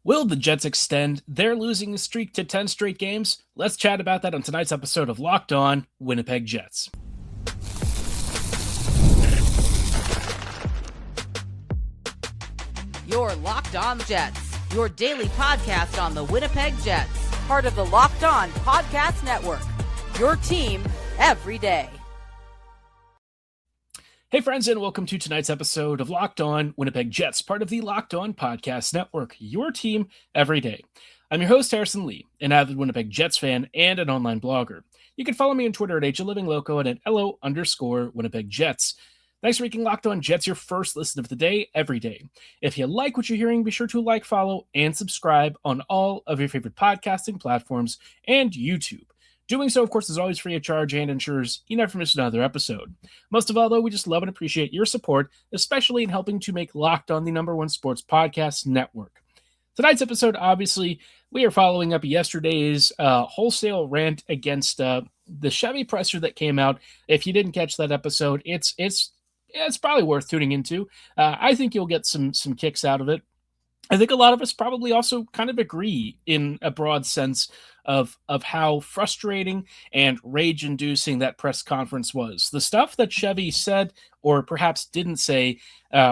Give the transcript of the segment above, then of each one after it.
Will the Jets extend their losing streak to 10 straight games? Let's chat about that on tonight's episode of Locked On Winnipeg Jets. You're Locked On Jets, your daily podcast on the Winnipeg Jets, part of the Locked On Podcast Network, your team every day. Hey friends, and welcome to tonight's episode of Locked On Winnipeg Jets, part of the Locked On Podcast Network, your team every day. I'm your host, Harrison Lee, an avid Winnipeg Jets fan and an online blogger. You can follow me on Twitter at HLivingLoco and at LO_Winnipeg Jets. Thanks for making Locked On Jets your first listen of the day every day. If you like what you're hearing, be sure to like, follow, and subscribe on all of your favorite podcasting platforms and YouTube. Doing so, of course, is always free of charge and ensures you never miss another episode. Most of all, though, we just love and appreciate your support, especially in helping to make Locked On the #1 sports podcast network. Tonight's episode, obviously, we are following up yesterday's wholesale rant against the Chevy presser that came out. If you didn't catch that episode, it's probably worth tuning into. I think you'll get some kicks out of it. I think a lot of us probably also kind of agree in a broad sense of how frustrating and rage-inducing that press conference was. The stuff that Chevy said or perhaps didn't say,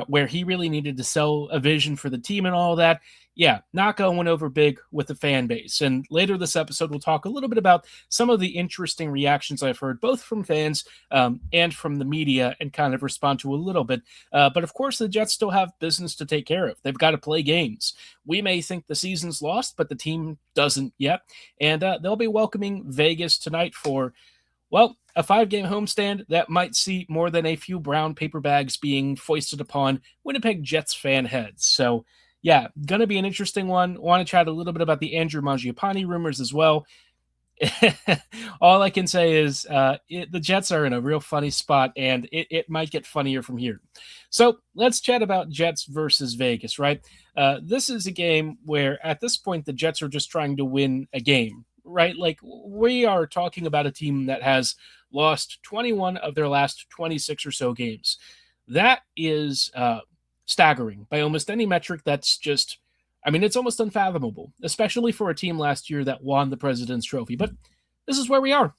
where he really needed to sell a vision for the team and all that, yeah, not going over big with the fan base. And later this episode, we'll talk a little bit about some of the interesting reactions I've heard, both from fans and from the media, and kind of respond to a little bit. But of course, the Jets still have business to take care of. They've got to play games. We may think the season's lost, but the team doesn't yet. And they'll be welcoming Vegas tonight for, well, a 5-game homestand that might see more than a few brown paper bags being foisted upon Winnipeg Jets fan heads. So, yeah, going to be an interesting one. Want to chat a little bit about the Andrew Mangiapane rumors as well. All I can say is the Jets are in a real funny spot, and it might get funnier from here. So let's chat about Jets versus Vegas, right? This is a game where at this point the Jets are just trying to win a game, right? Like, we are talking about a team that has lost 21 of their last 26 or so games. That is staggering by almost any metric. That's just, I mean, it's almost unfathomable, especially for a team last year that won the President's Trophy. But this is where we are.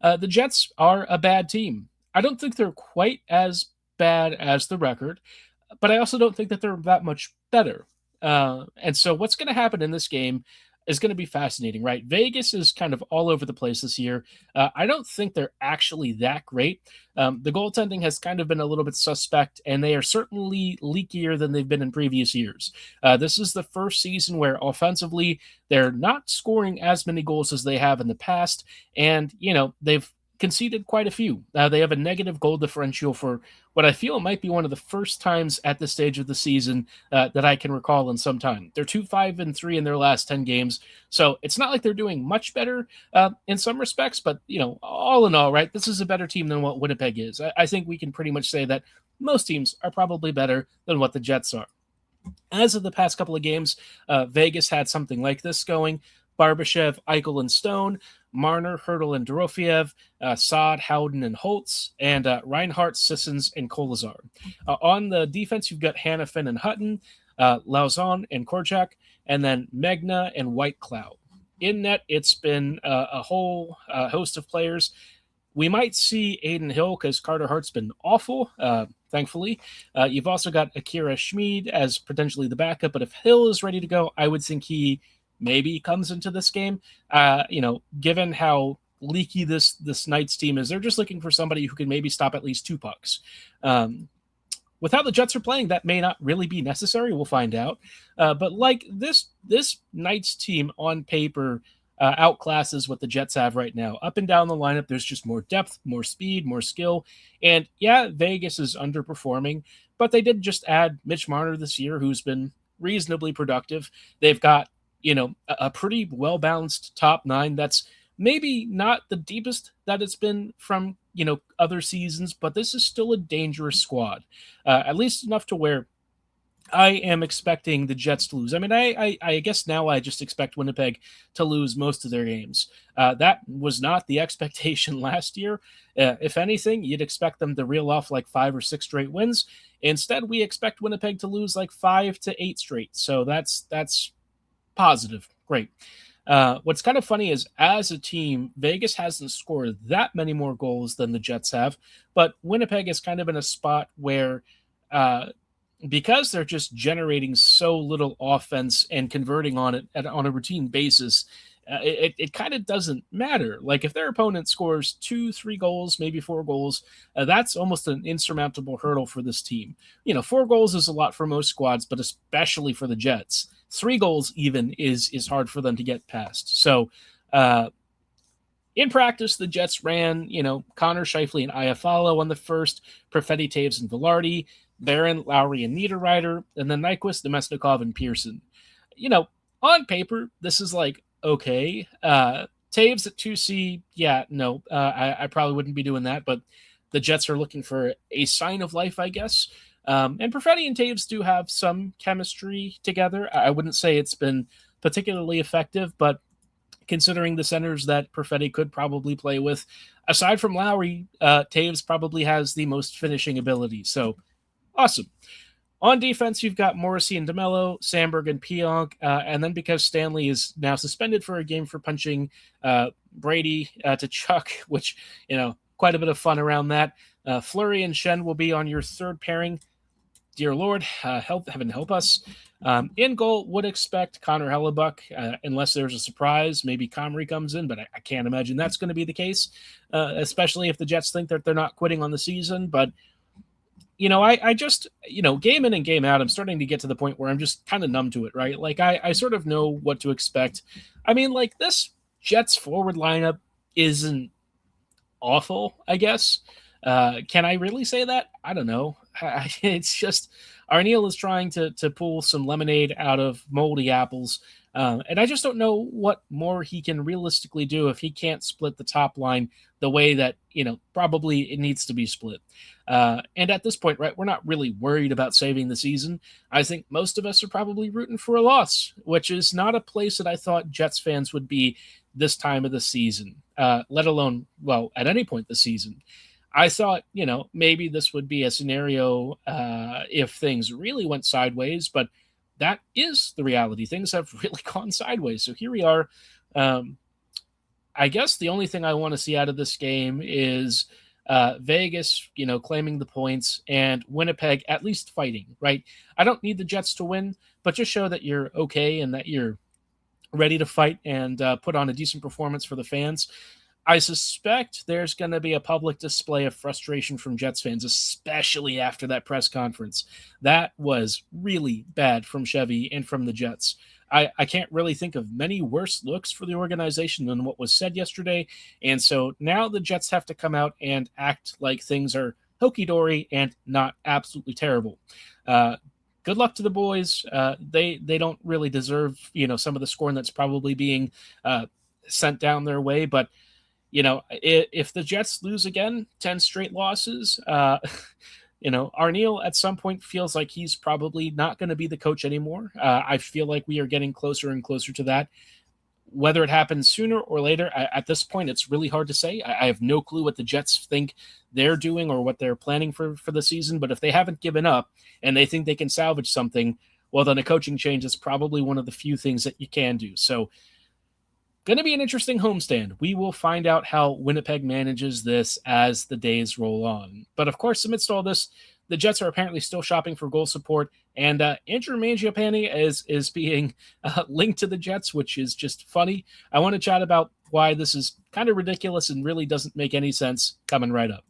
The Jets are a bad team. I don't think they're quite as bad as the record, but I also don't think that they're that much better. And so what's going to happen in this game is going to be fascinating, right? Vegas is kind of all over the place this year. I don't think they're actually that great. The goaltending has kind of been a little bit suspect, and they are certainly leakier than they've been in previous years. This is the first season where offensively they're not scoring as many goals as they have in the past, and, you know, they've conceded quite a few. They have a negative goal differential for what I feel might be one of the first times at this stage of the season that I can recall in some time. They're 2-5-3 in their last 10 games, so it's not like they're doing much better in some respects, but, you know, all in all, right, this is a better team than what Winnipeg is. I think we can pretty much say that most teams are probably better than what the Jets are. As of the past couple of games, Vegas had something like this going: Barbashev, Eichel, and Stone, Marner, Hurdle, and Dorofiev, Saad, Howden, and Holtz, and Reinhart, Sissons, and Kolazar. On the defense, you've got Hannafin and Hutton, Lauzon and Korchak, and then Megna and Whitecloud. In net, it's been a whole host of players. We might see Aiden Hill because Carter Hart's been awful, thankfully. You've also got Akira Schmid as potentially the backup, but if Hill is ready to go, I would think he maybe comes into this game. You know, given how leaky this Knights team is, they're just looking for somebody who can maybe stop at least 2 pucks. With how the Jets are playing, that may not really be necessary. We'll find out. But like this Knights team on paper outclasses what the Jets have right now. Up and down the lineup, there's just more depth, more speed, more skill. And yeah, Vegas is underperforming, but they did just add Mitch Marner this year, who's been reasonably productive. They've got, you know, a pretty well-balanced top 9 that's maybe not the deepest that it's been from, you know, other seasons, but this is still a dangerous squad, at least enough to where I am expecting the Jets to lose. I mean, I guess now I just expect Winnipeg to lose most of their games. That was not the expectation last year. If anything, you'd expect them to reel off like 5 or 6 straight wins. Instead, we expect Winnipeg to lose like 5 to 8 straight. So that's Positive. Great. What's kind of funny is, as a team, Vegas hasn't scored that many more goals than the Jets have, but Winnipeg is kind of in a spot where, uh, because they're just generating so little offense and converting on it on a routine basis, it kind of doesn't matter. Like, if their opponent scores 2, 3 goals, maybe 4 goals, that's almost an insurmountable hurdle for this team. 4 goals is a lot for most squads, but especially for the Jets. 3 goals even is hard for them to get past. So, in practice, the Jets ran, Connor, Scheifele, and Iafallo on the first, Perfetti, Taves, and Velarde, Barron, Lowry, and Niederreiter, and then Nyquist, Nemesnikov, and Pearson. On paper, this is like, okay. Taves at 2C, yeah, no, I probably wouldn't be doing that, but the Jets are looking for a sign of life, I guess. And Perfetti and Taves do have some chemistry together. I wouldn't say it's been particularly effective, but considering the centers that Perfetti could probably play with, aside from Lowry, Taves probably has the most finishing ability. So, awesome. On defense, you've got Morrissey and DeMello, Sandberg and Pionk, and then because Stanley is now suspended for a game for punching Brady to Chuck, which, quite a bit of fun around that. Fleury and Shen will be on your third pairing. Dear Lord, heaven help us. In goal, would expect Connor Hellebuck, unless there's a surprise. Maybe Comrie comes in, but I can't imagine that's going to be the case, especially if the Jets think that they're not quitting on the season. But I just, game in and game out, I'm starting to get to the point where I'm just kind of numb to it, right? Like, I sort of know what to expect. I mean, like, this Jets forward lineup isn't awful, I guess. Can I really say that? I don't know. It's just, Arniel is trying to pull some lemonade out of moldy apples. And I just don't know what more he can realistically do if he can't split the top line the way that, probably it needs to be split. And at this point, right, we're not really worried about saving the season. I think most of us are probably rooting for a loss, which is not a place that I thought Jets fans would be this time of the season, let alone, well, at any point this season. I thought, maybe this would be a scenario if things really went sideways, but that is the reality. Things have really gone sideways. So here we are. I guess the only thing I want to see out of this game is Vegas, claiming the points, and Winnipeg at least fighting, right? I don't need the Jets to win, but just show that you're okay and that you're ready to fight and put on a decent performance for the fans. I suspect there's going to be a public display of frustration from Jets fans, especially after that press conference. That was really bad from Chevy and from the Jets. I can't really think of many worse looks for the organization than what was said yesterday. And so now the Jets have to come out and act like things are hokey-dory and not absolutely terrible. Good luck to the boys. They don't really deserve, some of the scoring that's probably being sent down their way, but if the Jets lose again, 10 straight losses, Arniel at some point feels like he's probably not going to be the coach anymore. I feel like we are getting closer and closer to that. Whether it happens sooner or later, at this point, it's really hard to say. I have no clue what the Jets think they're doing or what they're planning for the season. But if they haven't given up and they think they can salvage something, well, then a coaching change is probably one of the few things that you can do. So, going to be an interesting homestand. We will find out how Winnipeg manages this as the days roll on. But of course, amidst all this, the Jets are apparently still shopping for goal support, and Andrew Mangiapane is being linked to the Jets, which is just funny. I want to chat about why this is kind of ridiculous and really doesn't make any sense, coming right up.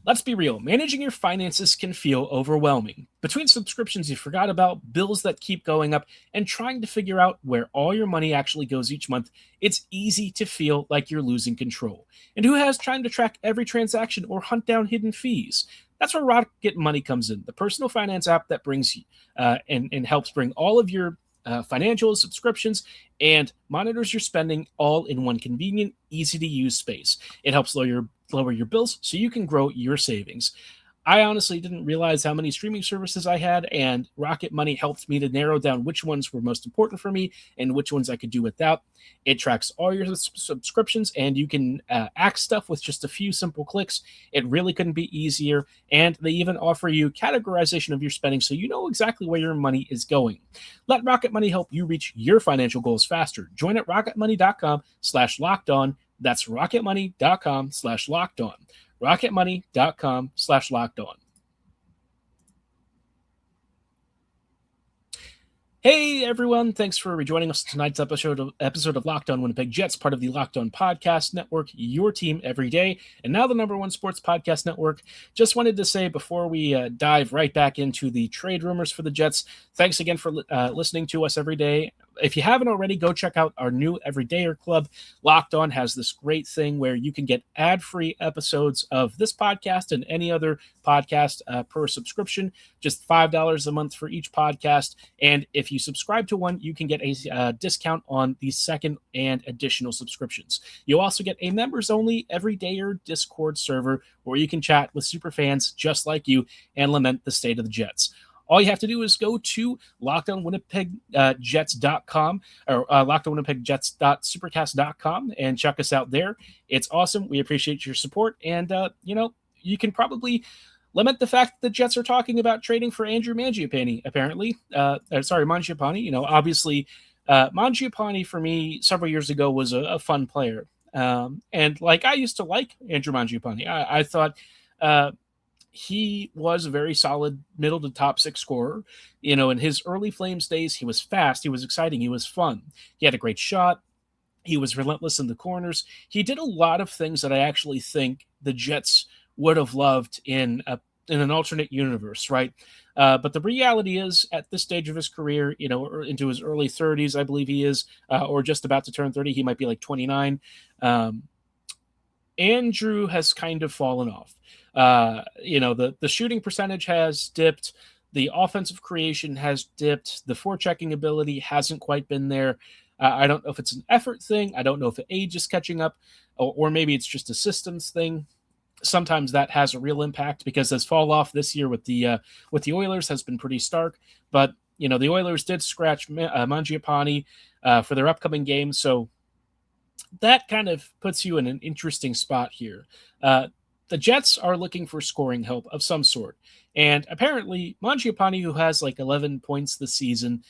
Let's be real, managing your finances can feel overwhelming. Between subscriptions you forgot about, bills that keep going up, and trying to figure out where all your money actually goes each month, it's easy to feel like you're losing control. And who has time to track every transaction or hunt down hidden fees? That's where Rocket Money comes in, the personal finance app that brings and helps bring all of your financials, subscriptions, and monitors your spending all in one convenient, easy-to-use space. It helps lower your bills so you can grow your savings. I honestly didn't realize how many streaming services I had, and Rocket Money helped me to narrow down which ones were most important for me and which ones I could do without. It tracks all your subscriptions, and you can act stuff with just a few simple clicks. It really couldn't be easier, and they even offer you categorization of your spending so you know exactly where your money is going. Let Rocket Money help you reach your financial goals faster. Join at rocketmoney.com/lockedon. That's rocketmoney.com/lockedon. rocketmoney.com/lockedon. Hey everyone, thanks for rejoining us tonight's episode of Locked On Winnipeg Jets, part of the Locked On Podcast Network, your team every day, and now the #1 sports podcast network. Just wanted to say before we dive right back into the trade rumors for the Jets, thanks again for listening to us every day. If you haven't already, go check out our new Everydayer Club. Locked On has this great thing where you can get ad-free episodes of this podcast and any other podcast per subscription, just $5 a month for each podcast. And if you subscribe to one, you can get a discount on the second and additional subscriptions. You'll also get a members-only Everydayer Discord server where you can chat with superfans just like you and lament the state of the Jets. All you have to do is go to LockedOnWinnipegJets.com or LockedOnWinnipegJets.supercast.com and check us out there. It's awesome. We appreciate your support. And, you can probably lament the fact that the Jets are talking about trading for Andrew Mangiapane, apparently. Mangiapane. Obviously, Mangiapane for me several years ago was a fun player. And I used to like Andrew Mangiapane. I thought he was a very solid middle to top six scorer. In his early Flames days, he was fast, he was exciting, he was fun. He had a great shot. He was relentless in the corners. He did a lot of things that I actually think the Jets would have loved in an alternate universe, right? But the reality is, at this stage of his career, into his early 30s, I believe he is, or just about to turn 30, he might be like 29. Andrew has kind of fallen off. The shooting percentage has dipped. The offensive creation has dipped. The forechecking ability hasn't quite been there. I don't know if it's an effort thing. I don't know if age is catching up, or maybe it's just a systems thing. Sometimes that has a real impact because his fall off this year with the Oilers has been pretty stark. But the Oilers did scratch Mangiapane for their upcoming game, so that kind of puts you in an interesting spot here. The Jets are looking for scoring help of some sort. And apparently, Mangiapane, who has 11 points this season,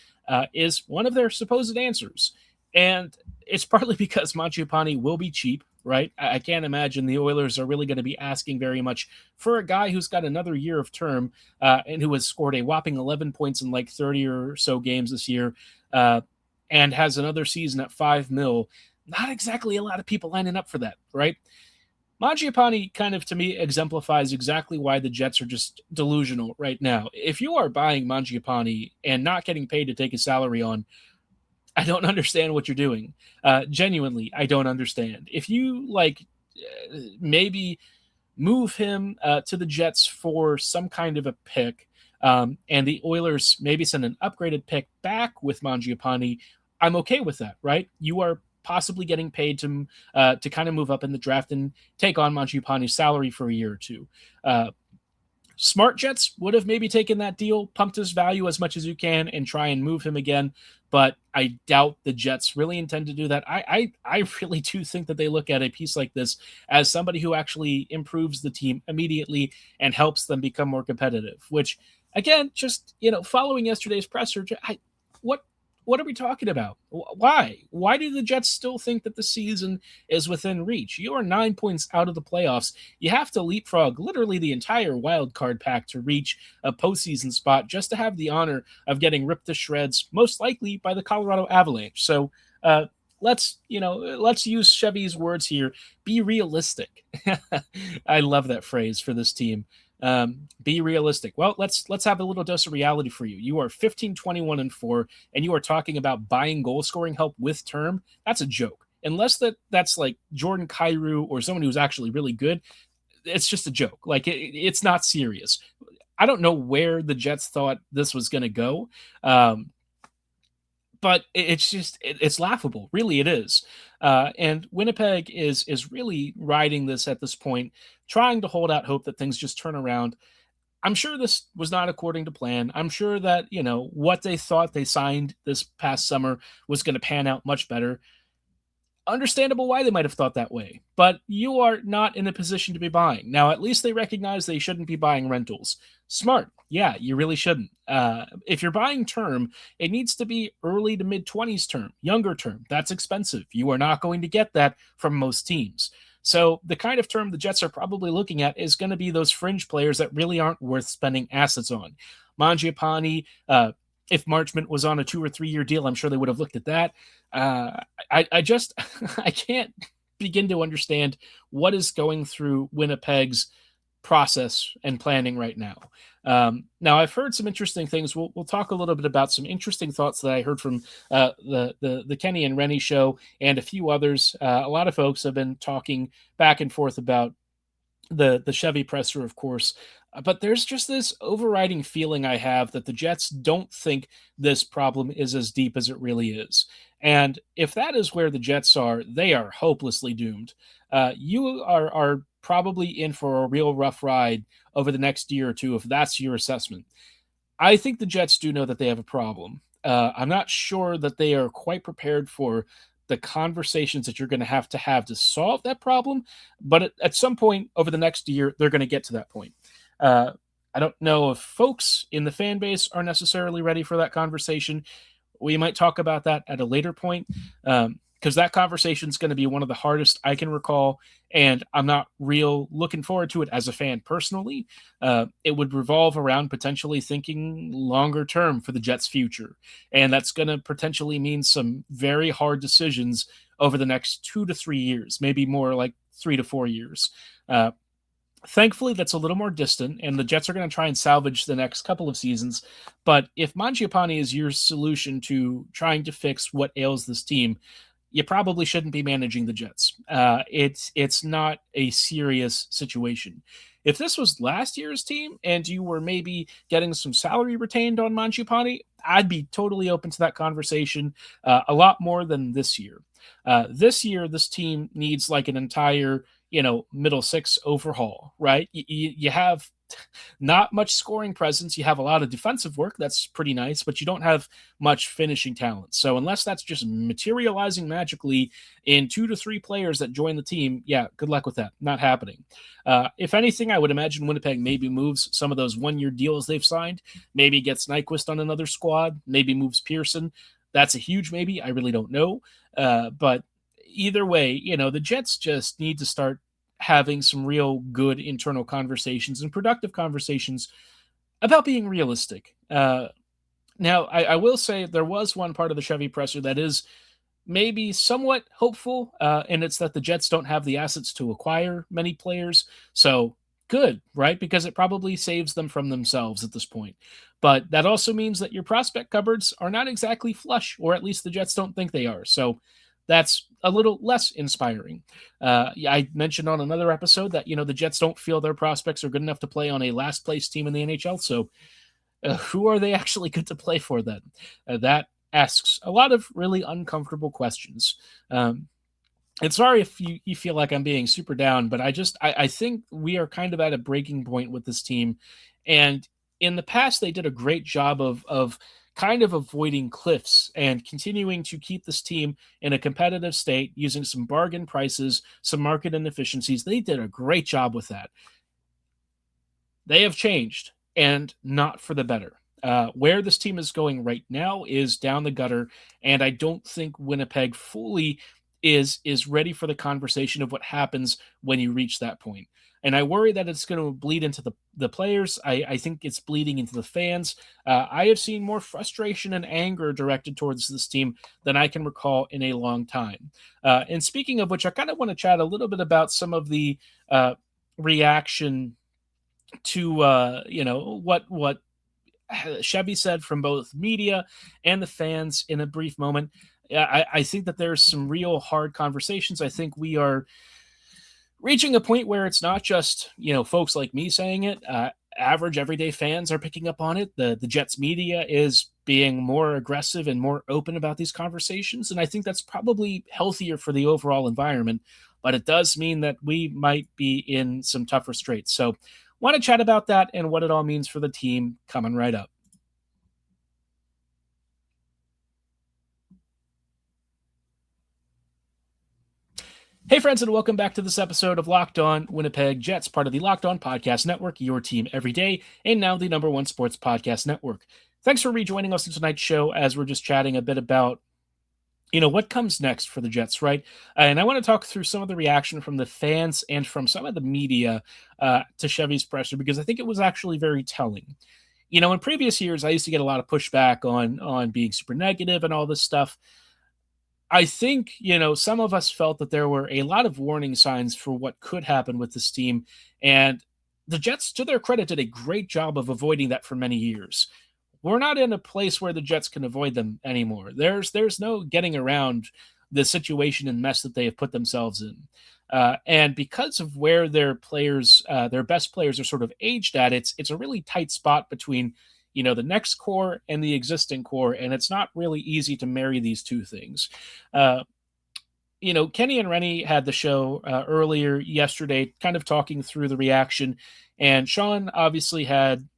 is one of their supposed answers. And it's partly because Mangiapane will be cheap, right? I can't imagine the Oilers are really going to be asking very much for a guy who's got another year of term and who has scored a whopping 11 points in 30 or so games this year and has another season at $5 million. Not exactly a lot of people lining up for that, right? Mangiapane kind of, to me, exemplifies exactly why the Jets are just delusional right now. If you are buying Mangiapane and not getting paid to take his salary on, I don't understand what you're doing. Genuinely, I don't understand. If you, maybe move him to the Jets for some kind of a pick, and the Oilers maybe send an upgraded pick back with Mangiapane, I'm okay with that, right? You are possibly getting paid to kind of move up in the draft and take on Mangiapane's salary for a year or two. Smart Jets would have maybe taken that deal, pumped his value as much as you can, and try and move him again. But I doubt the Jets really intend to do that. I really do think that they look at a piece like this as somebody who actually improves the team immediately and helps them become more competitive, which, again, just, following yesterday's presser, what are we talking about? Why? Why do the Jets still think that the season is within reach? You are 9 points out of the playoffs. You have to leapfrog literally the entire wild card pack to reach a postseason spot just to have the honor of getting ripped to shreds, most likely by the Colorado Avalanche. So let's use Chevy's words here. Be realistic. I love that phrase for this team. Be realistic. Well, let's have a little dose of reality for you. You are 15-21-4, and you are talking about buying goal scoring help with term. That's a joke. Unless that's like Jordan Kyrou or someone who's actually really good, it's just a joke. It's not serious. I don't know where the Jets thought this was going to go. But it's laughable. Really, it is. And Winnipeg is really riding this at this point, trying to hold out hope that things just turn around. I'm sure this was not according to plan. I'm sure that, what they thought they signed this past summer was going to pan out much better. Understandable why they might have thought that way, but you are not in a position to be buying. Now, at least they recognize they shouldn't be buying rentals. Smart. Yeah, you really shouldn't. If you're buying term, it needs to be early to mid 20s term, younger term. That's expensive. You are not going to get that from most teams. So the kind of term the Jets are probably looking at is going to be those fringe players that really aren't worth spending assets on. Mangiapane, if Marchment was on a 2 or 3 year deal, I'm sure they would have looked at that. I just I can't begin to understand what is going through Winnipeg's process and planning right now. Now, I've heard some interesting things. We'll talk a little bit about some interesting thoughts that I heard from the Kenny and Rennie show and a few others. A lot of folks have been talking back and forth about the Chevy presser, of course. But there's just this overriding feeling I have that the Jets don't think this problem is as deep as it really is. And if that is where the Jets are, they are hopelessly doomed. You are probably in for a real rough ride over the next year or two if that's your assessment. I think the Jets do know that they have a problem. I'm not sure that they are quite prepared for the conversations that you're going to have to solve that problem. But at some point over the next year, they're going to get to that point. I don't know if folks in the fan base are necessarily ready for that conversation. We might talk about that at a later point, because that conversation is going to be one of the hardest I can recall, and I'm not real looking forward to it as a fan personally. It would revolve around potentially thinking longer term for the Jets' future, and that's going to potentially mean some very hard decisions over the next 2 to 3 years, maybe more like 3 to 4 years. Thankfully, that's a little more distant, and the Jets are going to try and salvage the next couple of seasons. But if Mangiapane is your solution to trying to fix what ails this team, you probably shouldn't be managing the Jets. It's not a serious situation. If this was last year's team and you were maybe getting some salary retained on Mangiapane, I'd be totally open to that conversation a lot more than this year. This year, this team needs like an entire middle six overhaul, right? You have not much scoring presence. You have a lot of defensive work. That's pretty nice, but you don't have much finishing talent. So unless that's just materializing magically in 2 to 3 players that join the team, yeah, good luck with that. Not happening. If anything, I would imagine Winnipeg maybe moves some of those 1-year deals they've signed, maybe gets Nyquist on another squad, maybe moves Pearson. That's a huge maybe. I really don't know. But either way, the Jets just need to start having some real good internal conversations and productive conversations about being realistic. Now, I will say there was one part of the Chevy presser that is maybe somewhat hopeful, and it's that the Jets don't have the assets to acquire many players. So good, right? Because it probably saves them from themselves at this point. But that also means that your prospect cupboards are not exactly flush, or at least the Jets don't think they are. So that's a little less inspiring. I mentioned on another episode that, the Jets don't feel their prospects are good enough to play on a last place team in the NHL. So who are they actually good to play for then? That asks a lot of really uncomfortable questions. And sorry if you feel like I'm being super down, but I think we are kind of at a breaking point with this team. And in the past, they did a great job of kind of avoiding cliffs and continuing to keep this team in a competitive state using some bargain prices, some market inefficiencies. They did a great job with that. They have changed, and not for the better. Where this team is going right now is down the gutter, and I don't think Winnipeg fully is ready for the conversation of what happens when you reach that point. And I worry that it's going to bleed into the players. I think it's bleeding into the fans. I have seen more frustration and anger directed towards this team than I can recall in a long time. And speaking of which, I kind of want to chat a little bit about some of the reaction to what Chevy said from both media and the fans in a brief moment. I think that there's some real hard conversations. I think we are reaching a point where it's not just, folks like me saying it. Average everyday fans are picking up on it. The Jets media is being more aggressive and more open about these conversations. And I think that's probably healthier for the overall environment, but it does mean that we might be in some tougher straits. So Want to chat about that and what it all means for the team coming right up. Hey, friends, and welcome back to this episode of Locked On Winnipeg Jets, part of the Locked On Podcast Network, your team every day, and now the #1 sports podcast network. Thanks for rejoining us in tonight's show as we're just chatting a bit about, what comes next for the Jets, right? And I want to talk through some of the reaction from the fans and from some of the media to Chevy's presser, because I think it was actually very telling. In previous years, I used to get a lot of pushback on being super negative and all this stuff. I think, some of us felt that there were a lot of warning signs for what could happen with this team. And the Jets, to their credit, did a great job of avoiding that for many years. We're not in a place where the Jets can avoid them anymore. There's no getting around the situation and mess that they have put themselves in. And because of where their players, their best players are sort of aged at, it's a really tight spot between the next core and the existing core, and it's not really easy to marry these two things. Kenny and Rennie had the show earlier yesterday, kind of talking through the reaction, and Sean obviously had,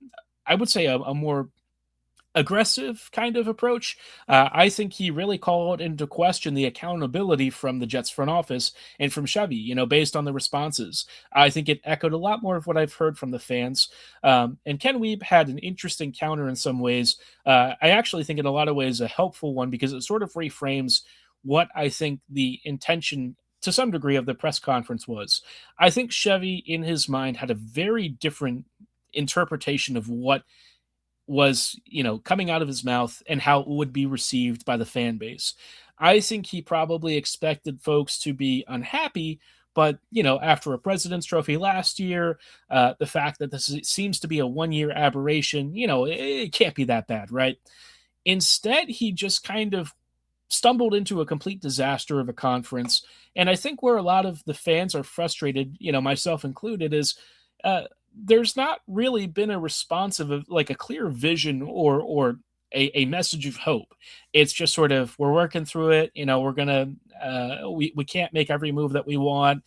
I would say, a more aggressive kind of approach. I think he really called into question the accountability from the Jets front office and from Chevy, based on the responses. I think it echoed a lot more of what I've heard from the fans. And Ken Wiebe had an interesting counter in some ways. I actually think in a lot of ways a helpful one, because it sort of reframes what I think the intention to some degree of the press conference was. I think Chevy in his mind had a very different interpretation of what was, coming out of his mouth and how it would be received by the fan base. I think he probably expected folks to be unhappy, but, after a President's Trophy last year, the fact that this seems to be a one-year aberration, it can't be that bad, right? Instead, he just kind of stumbled into a complete disaster of a conference. And I think where a lot of the fans are frustrated, myself included, is there's not really been a response of like a clear vision or a message of hope. It's just sort of, we're working through it. We're gonna we can't make every move that we want.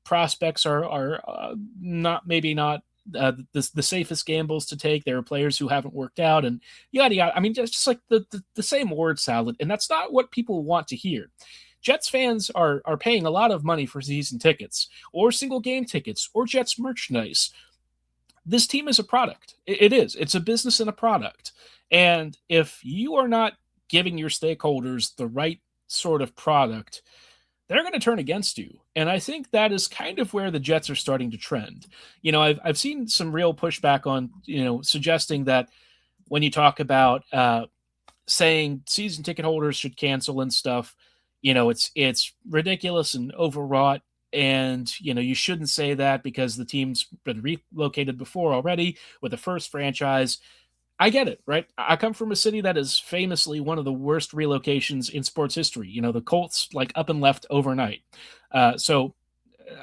Prospects are not the safest gambles to take. There are players who haven't worked out, and yada yada. I mean, just like the same word salad, and that's not what people want to hear. Jets fans are paying a lot of money for season tickets or single game tickets or Jets merchandise. This team is a product. It is. It's a business and a product. And if you are not giving your stakeholders the right sort of product, they're going to turn against you. And I think that is kind of where the Jets are starting to trend. I've seen some real pushback on, suggesting that when you talk about saying season ticket holders should cancel and stuff, it's ridiculous and overwrought. And, you shouldn't say that because the team's been relocated before already with the first franchise. I get it, right? I come from a city that is famously one of the worst relocations in sports history. The Colts up and left overnight. So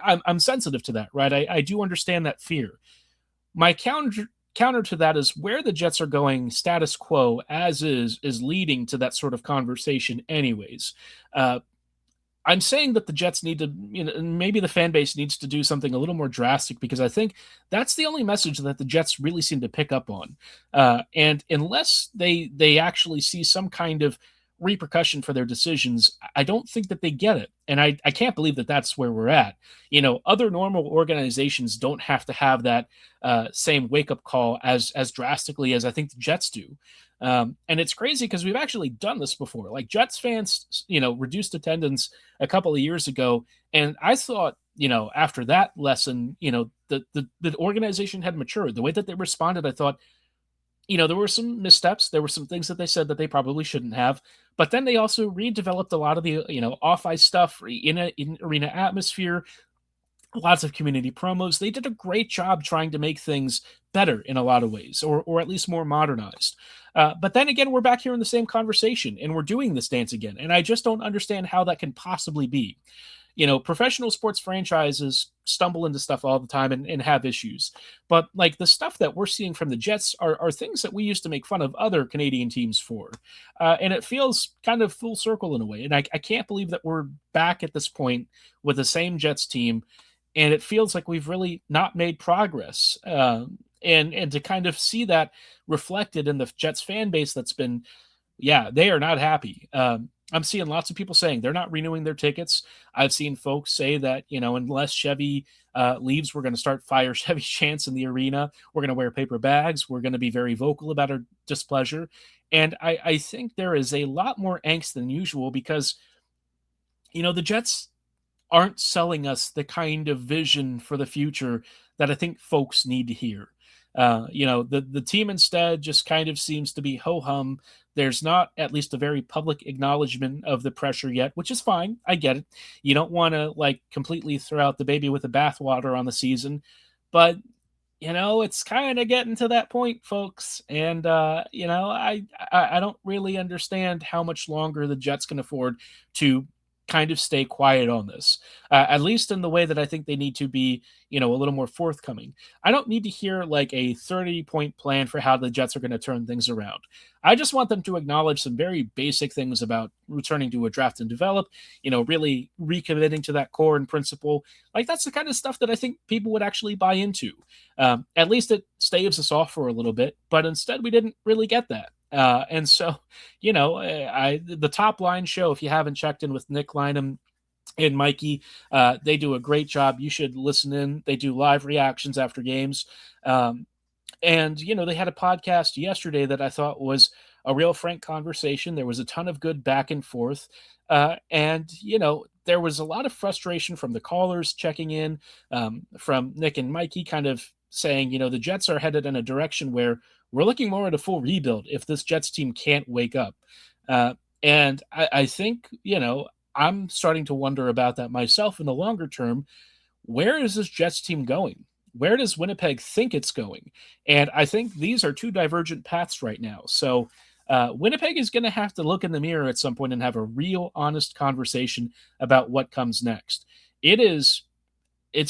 I'm sensitive to that, right? I do understand that fear. My counter to that is where the Jets are going status quo as is leading to that sort of conversation anyways. I'm saying that the Jets need to, maybe the fan base needs to do something a little more drastic, because I think that's the only message that the Jets really seem to pick up on. And unless they actually see some kind of repercussion for their decisions, I don't think that they get it. And I can't believe that that's where we're at. Other normal organizations don't have to have that same wake-up call as drastically as I think the Jets do. And it's crazy because we've actually done this before. Like Jets fans, reduced attendance a couple of years ago. And I thought, after that lesson, the organization had matured. The way that they responded, I thought, there were some missteps. There were some things that they said that they probably shouldn't have. But then they also redeveloped a lot of the, off-ice stuff, in arena atmosphere, lots of community promos. They did a great job trying to make things better in a lot of ways, or at least more modernized. But then again, we're back here in the same conversation, and we're doing this dance again. And I just don't understand how that can possibly be. Professional sports franchises stumble into stuff all the time and have issues. But like the stuff that we're seeing from the Jets are things that we used to make fun of other Canadian teams for. And it feels kind of full circle in a way. And I can't believe that we're back at this point with the same Jets team. and it feels like we've really not made progress. And to kind of see that reflected in the Jets fan base that's been, yeah, they are not happy. I'm seeing lots of people saying they're not renewing their tickets. I've seen folks say that, unless Chevy leaves, we're going to start fire Chevy chants in the arena. We're going to wear paper bags. We're going to be very vocal about our displeasure. And I think there is a lot more angst than usual because, the Jets aren't selling us the kind of vision for the future that I think folks need to hear. The team instead just kind of seems to be ho hum. There's not at least a very public acknowledgement of the pressure yet, which is fine. I get it. You don't want to like completely throw out the baby with the bathwater on the season, but it's kind of getting to that point, folks. And I don't really understand how much longer the Jets can afford to kind of stay quiet on this, at least in the way that I think they need to be, a little more forthcoming. I don't need to hear like a 30-point plan for how the Jets are going to turn things around. I just want them to acknowledge some very basic things about returning to a draft and develop, really recommitting to that core and principle. Like that's the kind of stuff that I think people would actually buy into. At least it staves us off for a little bit, but instead we didn't really get that. And so, the Top Line show, if you haven't checked in with Nick Lynham and Mikey, they do a great job. You should listen in. They do live reactions after games. And they had a podcast yesterday that I thought was a real frank conversation. There was a ton of good back and forth. And there was a lot of frustration from the callers checking in, from Nick and Mikey kind of saying, the Jets are headed in a direction where we're looking more at a full rebuild if this Jets team can't wake up. And I think, I'm starting to wonder about that myself in the longer term. Where is this Jets team going? Where does Winnipeg think it's going? And I think these are two divergent paths right now. So Winnipeg is going to have to look in the mirror at some point and have a real honest conversation about what comes next. It's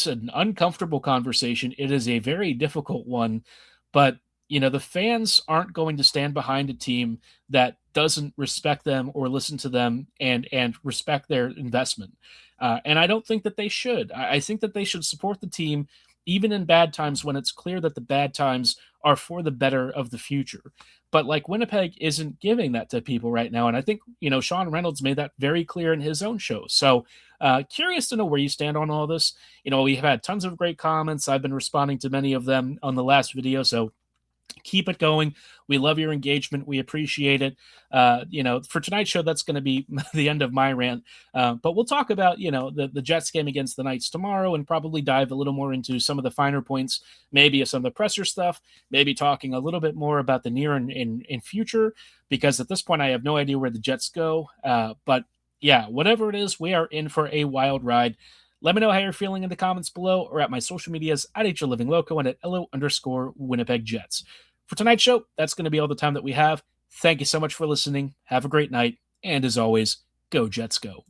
an uncomfortable conversation. It is a very difficult one, but the fans aren't going to stand behind a team that doesn't respect them or listen to them and respect their investment. And I don't think that they should. I think that they should support the team even in bad times when it's clear that the bad times are for the better of the future. But like Winnipeg isn't giving that to people right now. And I think, Sean Reynolds made that very clear in his own show. So curious to know where you stand on all this. We have had tons of great comments. I've been responding to many of them on the last video. So keep it going. We love your engagement. We appreciate it. For tonight's show, that's going to be the end of my rant. But we'll talk about, the Jets game against the Knights tomorrow and probably dive a little more into some of the finer points, maybe some of the presser stuff, maybe talking a little bit more about the near and future, because at this point, I have no idea where the Jets go. But yeah, whatever it is, we are in for a wild ride. Let me know how you're feeling in the comments below or at my social medias at HLivingLoco and at LO_Winnipeg Jets. For tonight's show, that's going to be all the time that we have. Thank you so much for listening. Have a great night. And as always, go Jets go.